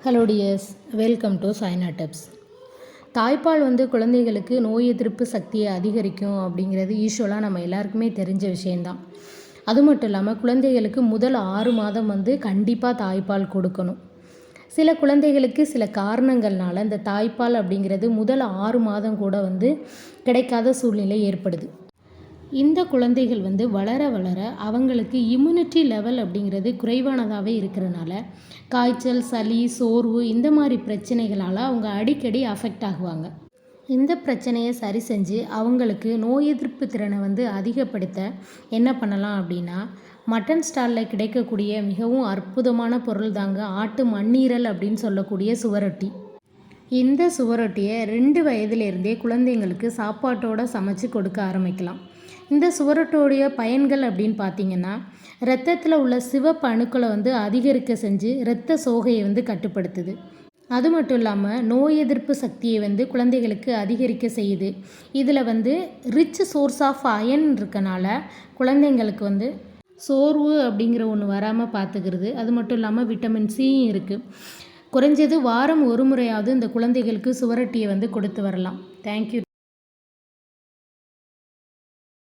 Hello tears, welcome to China tips. தாய்ப்பால் குழந்தைகளுக்கு நோய் எதிர்ப்பு சக்தியை அதிகரிக்கும் அப்படிங்கிறது யூஸ்வலாக நம்ம எல்லாருக்குமே தெரிஞ்ச விஷயந்தான். அது மட்டும் இல்லாமல் குழந்தைகளுக்கு முதல் 6 மாதம் கண்டிப்பாக தாய்ப்பால் கொடுக்கணும். சில குழந்தைகளுக்கு சில காரணங்கள்னால இந்த தாய்ப்பால் அப்படிங்கிறது முதல் 6 மாதம் கூட கிடைக்காத சூழ்நிலை ஏற்படுது. இந்த குழந்தைகள் வளர வளர அவங்களுக்கு இம்யூனிட்டி லெவல் அப்படிங்கிறது குறைவானதாகவே இருக்கிறனால காய்ச்சல், சளி, சோர்வு இந்த மாதிரி பிரச்சனைகளால் அவங்க அடிக்கடி அஃபெக்ட் ஆகுவாங்க. இந்த பிரச்சனையை சரி செஞ்சு அவங்களுக்கு நோய் எதிர்ப்பு திறனை அதிகப்படுத்த என்ன பண்ணலாம் அப்படின்னா, மட்டன் ஸ்டாலில் கிடைக்கக்கூடிய மிகவும் அற்புதமான பொருள் தாங்க ஆட்டு மண்ணீரல் அப்படின்னு சொல்லக்கூடிய சுவரொட்டி. இந்த சுவரொட்டியை 2 வயதிலிருந்தே குழந்தைங்களுக்கு சாப்பாட்டோடு சமைச்சு கொடுக்க ஆரம்பிக்கலாம். இந்த சுவரொட்டியோடைய பயன்கள் அப்படின்னு பார்த்திங்கன்னா, இரத்தத்தில் உள்ள சிவப்பு அணுக்களை அதிகரிக்க செஞ்சு இரத்த சோகையை கட்டுப்படுத்துது. அது மட்டும் இல்லாமல் நோய் எதிர்ப்பு சக்தியை குழந்தைகளுக்கு அதிகரிக்க செய்யுது. இதில் ரிச் சோர்ஸ் ஆஃப் அயன் இருக்கனால குழந்தைங்களுக்கு சோர்வு அப்படிங்கிற ஒன்று வராமல் பார்த்துக்கிறது. அது மட்டும் இல்லாமல் விட்டமின் சியும் இருக்குது. குறைஞ்சது வாரம் ஒரு முறையாவது இந்த குழந்தைகளுக்கு சுவரொட்டியை கொடுத்து வரலாம். தேங்க்யூ.